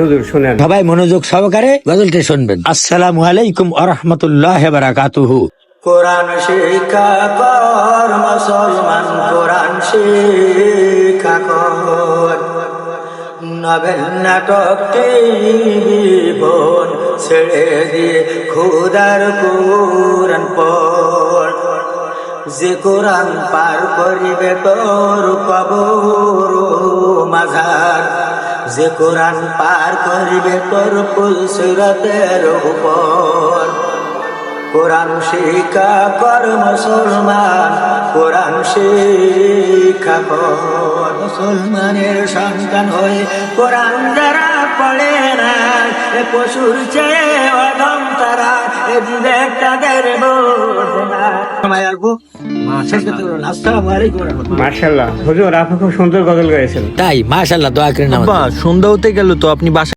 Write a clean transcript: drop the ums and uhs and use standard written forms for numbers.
হুজুর শুনেন। সবাই মনোযোগ সহকারে গজলটি শুনবেন। আসসালামু আলাইকুম ওয়া রাহমাতুল্লাহি ওয়া বারাকাতুহু। কোরআন শিক্ষা কর মুসলমান, কোরআন শিক্ষা কর। নবেল নাটক বোন ছেড়ে দিয়ে খুদার কোরআন পড়। যে কোরআন পার করিবে তোর কবর মাঝার, যে কোরআন পার করিবে তোর পুলসিরাতের উপর। কোরআন শিক্ষা কর মুসলমান, কোরআন শিক্ষা কর। মুসলমানের সন্তান হয়ে কোরআন যারা পড়ে না, এ পশুর চেয়ে অদম তারা, এ বিবেক তাদের বোঝে না। সময় আসবো আসসালামু আলাইকুম। মাশাআল্লাহ হুজুর, আপনি খুব সুন্দর গজল গাইছেন। তাই মাশাআল্লাহ, দোয়া করেন আমাদের। সন্ধ্যা হতে গেল তো, আপনি বাসায়